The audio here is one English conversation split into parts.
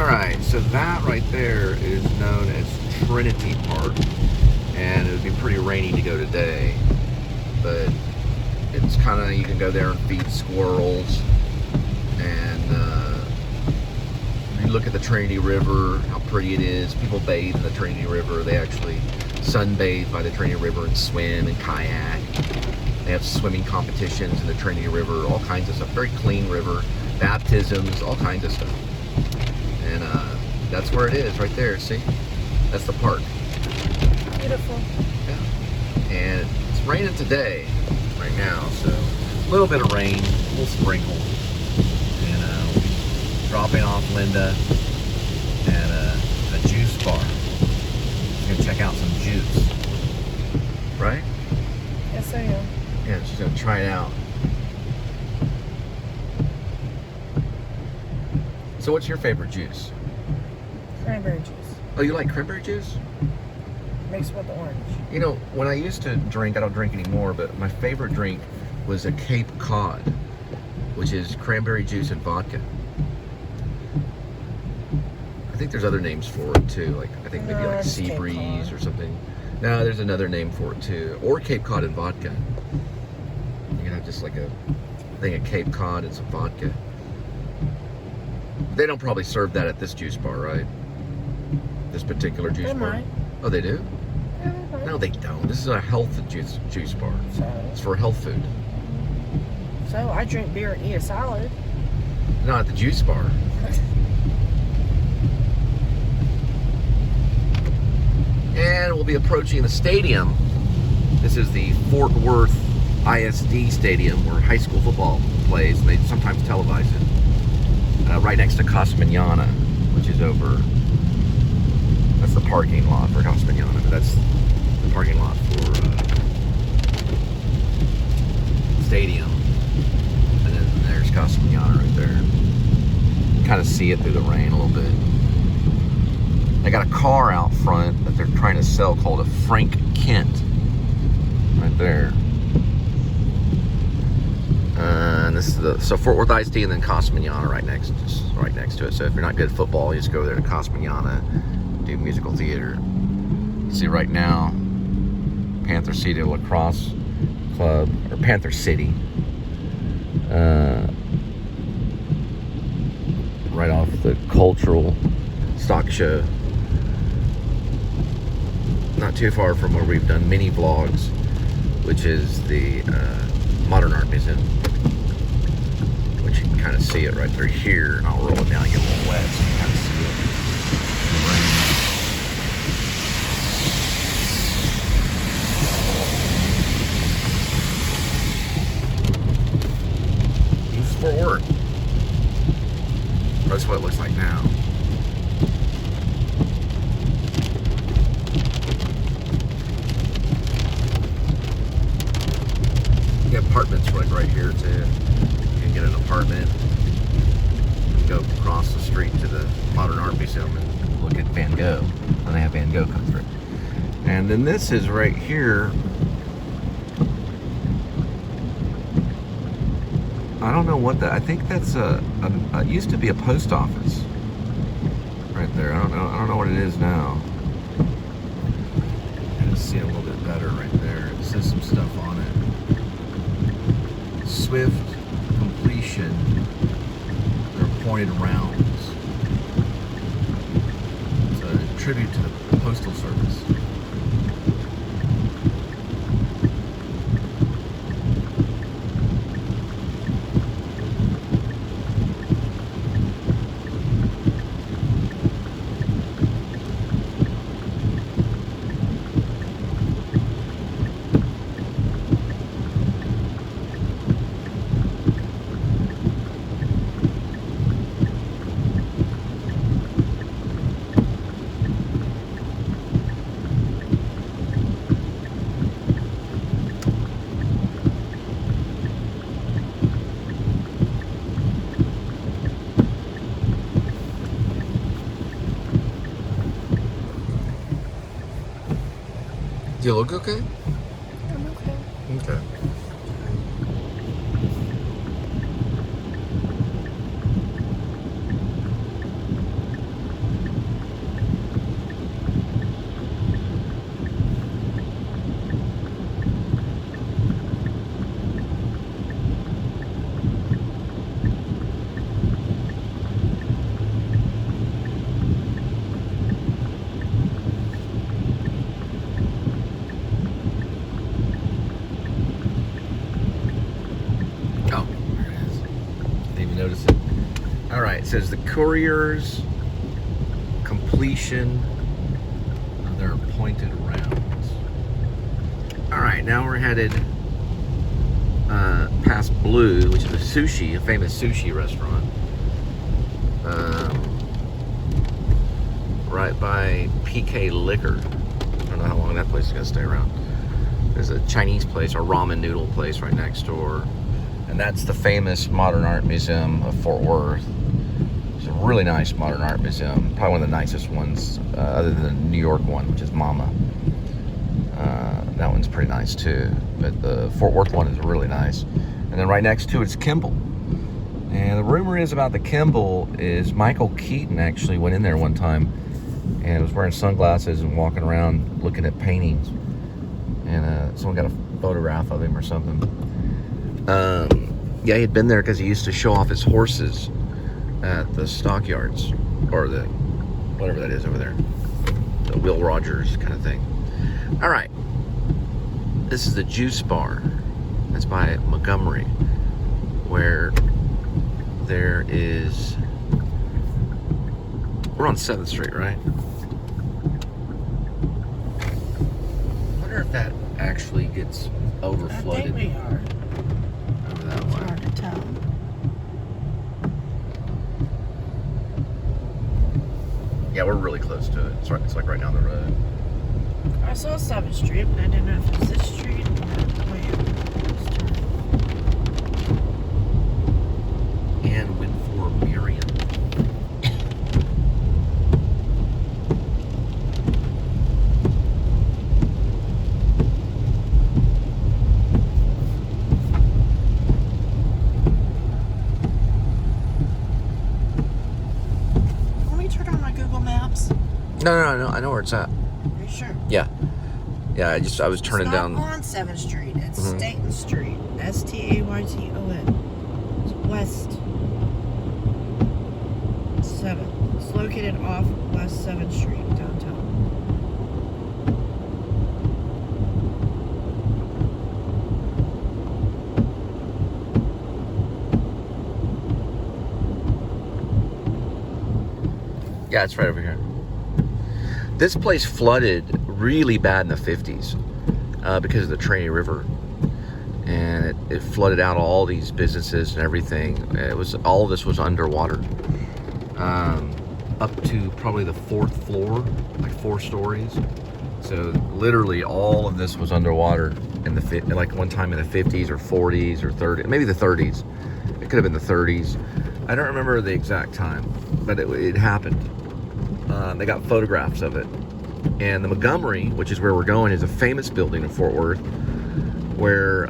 Alright, so that right there is known as Trinity Park. And it would be pretty rainy to go today. But it's kind of, you can go there and feed squirrels. And you look at the Trinity River, how pretty it is. People bathe in the Trinity River. They actually sunbathe by the Trinity River and swim and kayak. They have swimming competitions in the Trinity River, all kinds of stuff. Very clean river, baptisms, all kinds of stuff. And that's where it is, right there. See, that's the park. Beautiful. Yeah. And it's raining today, right now, so a little bit of rain, a little sprinkle. And we'll be dropping off Linda at a juice bar. She's gonna check out some juice, right? Yes, I am. Yeah, she's gonna try it out. So what's your favorite juice? Cranberry juice. Oh, you like cranberry juice? Mixed with orange. You know, when I used to drink, I don't drink anymore, but my favorite drink was a Cape Cod, which is cranberry juice and vodka. I think there's other names for it too, like I think maybe No, like it's Sea Cape Breeze Cod. or something. No, there's another name for it too, or Cape Cod and vodka. You can have just like a thing of Cape Cod and some vodka. They don't probably serve that at this juice bar, right? This particular juice They bar. might. Oh, they do? Yeah, they might. No, they don't. This is a health juice bar. So, It's for health food. so I drink beer and eat a salad. Not at the juice bar. And we'll be approaching the stadium. This is the Fort Worth ISD Stadium where high school football plays. And they sometimes televise it. Right next to Casa Manana, which is over. That's the parking lot for Casa Manana. That's the parking lot for stadium. And then there's Casa Manana right there. You kind of see it through the rain a little bit. They got a car out front that they're trying to sell called a Frank Kent. Right there. And this is so Fort Worth ISD and then Casa Manana just right next to it. So if you're not good at football, you just go there to Casa Manana, do musical theater. You see right now, Panther City Lacrosse Club, or Panther City. Right off the cultural stock show. Not too far from where we've done mini vlogs, which is the Modern Art Museum. Which you can kind of see it right through here, and I'll roll it down and get a little wet so you can kind of see it. This is Fort Worth. That's what it looks like now. The apartments right here too. You can get an apartment, go across the street to the Modern Art Museum and look at Van Gogh. And they have Van Gogh come through. And then this is right here. I don't know what that. I think that's it used to be a post office. Right there. I don't know what it is now. You can see it a little bit better right there. It says some stuff on it. Swift completion. They're appointed rounds. It's a tribute to the Postal Service. Do you look okay? I'm okay. Okay. says the couriers completion of their appointed rounds. All right, now we're headed past Blue, which is a famous sushi restaurant. Right by PK Liquor. I don't know how long that place is gonna stay around. There's a Chinese place, a ramen noodle place right next door. And that's the famous Modern Art Museum of Fort Worth. It's a really nice modern art museum. Probably one of the nicest ones, other than the New York one, which is MoMA. That one's pretty nice too. But the Fort Worth one is really nice. And then right next to it's Kimball. And the rumor is about the Kimball is Michael Keaton actually went in there one time and was wearing sunglasses and walking around looking at paintings. And someone got a photograph of him or something. Yeah, he'd been there because he used to show off his horses at the stockyards, or the whatever that is over there, the Will Rogers kind of thing. All right, this is the Juice Bar. That's by Montgomery, where there is. We're on 7th Street, right? I wonder if that actually gets overflooded. I think we are. Over that It's way. hard to tell. Yeah, we're really close to it. It's like right down the road. I saw 7th Street, but I didn't know if it was this street or And went for Marion. Let me turn on my Google Maps. No, I know where it's at. Are you sure? Yeah. Yeah, I was turning It's not down. on 7th Street. It's Mhm. Staten Street. Stayton. It's west 7th. It's located off West 7th Street, downtown. Yeah, it's right over here. This place flooded really bad in the 50s because of the Trainee River. And it flooded out all these businesses and everything. All of this was underwater. Up to probably the 4th floor, like 4 stories. So literally all of this was underwater in like one time in the 50s or 40s or 30s, maybe the 30s. It could have been the 30s. I don't remember the exact time, but it happened. They got photographs of it. And the Montgomery, which is where we're going, is a famous building in Fort Worth where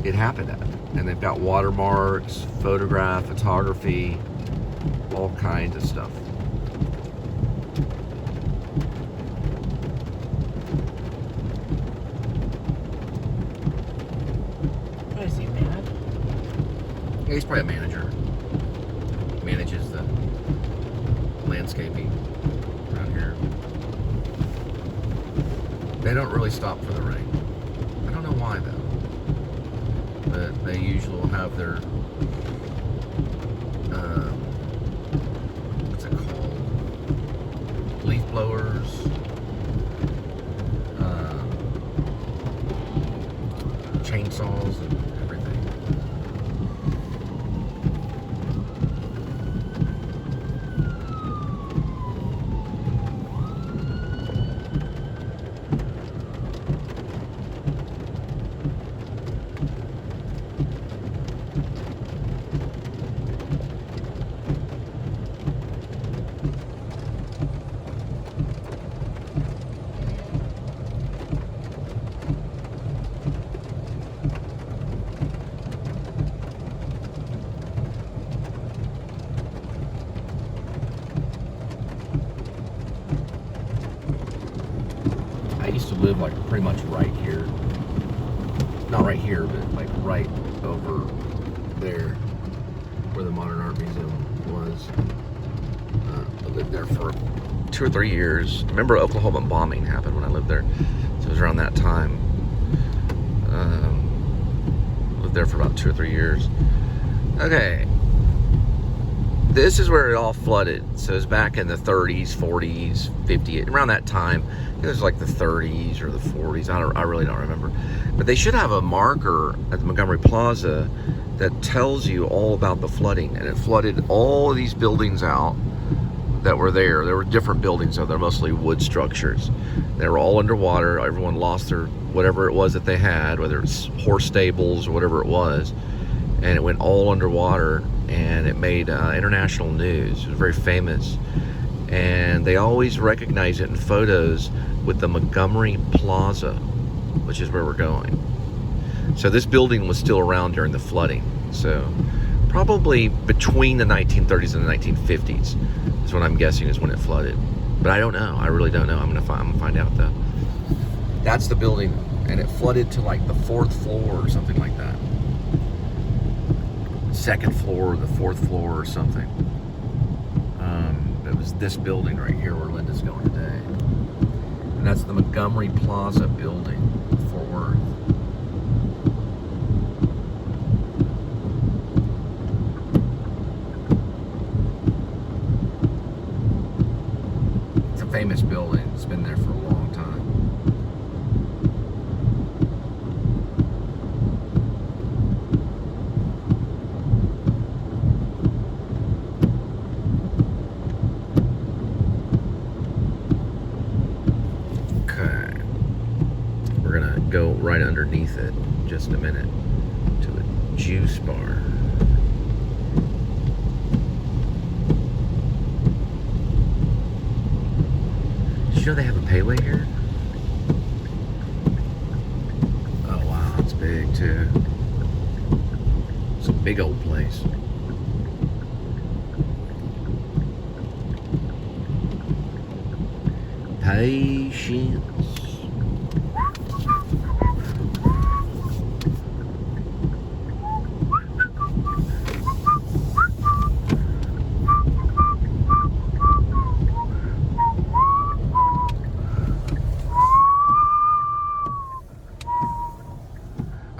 it happened at. And they've got watermarks, photography, all kinds of stuff. What is he, mad? Yeah, he's probably a manager. Manages the landscaping around here. They don't really stop for the rain. I don't know why though. But they usually will have their what's it called? Leaf blowers. Chainsaws and everything. I used to live like pretty much right here. Not right here, but like right over there where the Modern Art Museum was. I lived there for 2 or 3 years. Remember Oklahoma bombing happened when I lived there. So it was around that time. Lived there for about 2 or 3 years. Okay. this is where it all flooded. So it was back in the 30s, 40s, 50s, around that time. It was like the 30s or the 40s. I really don't remember. But they should have a marker at the Montgomery Plaza that tells you all about the flooding. And it flooded all of these buildings out that were there. There were different buildings, so they're mostly wood structures. They were all underwater. Everyone lost their whatever it was that they had, whether it's horse stables or whatever it was. And it went all underwater, and it made international news. It was very famous. And they always recognize it in photos with the Montgomery Plaza, which is where we're going. So this building was still around during the flooding. So probably between the 1930s and the 1950s is what I'm guessing is when it flooded. But I don't know. I really don't know. I'm gonna find out though. That's the building, and it flooded to like the 4th floor or something like that. 2nd floor, the 4th floor or something. It was this building right here where Linda's going today. And that's the Montgomery Plaza building, Fort Worth. It's a famous building. It's been there for a long time. Go right underneath it in just a minute to a juice bar. Did you know they have a payway here? Oh wow, it's big too. It's a big old place. Patience.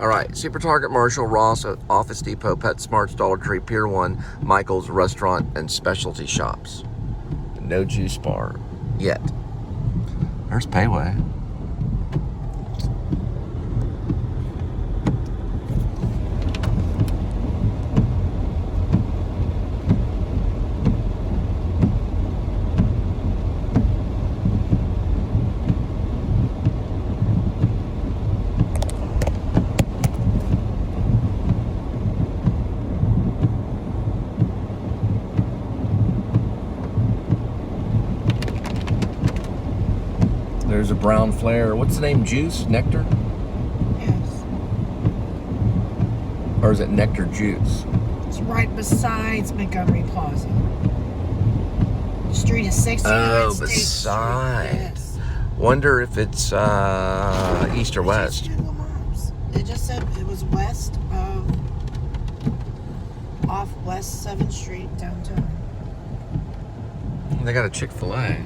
Alright, Super Target, Marshall, Ross, Office Depot, PetSmarts, Dollar Tree, Pier 1, Michael's, Restaurant, and Specialty Shops. No juice bar yet. There's Payway. There's a brown flare. What's the name? Juice? Nectar? Yes. Or is it Nectar Juice? It's right besides Montgomery Plaza. The street is 69 Oh, State beside. Street. Yes. Wonder if it's east or west. Google Maps. It just said it was west of, off West 7th Street downtown. They got a Chick-fil-A.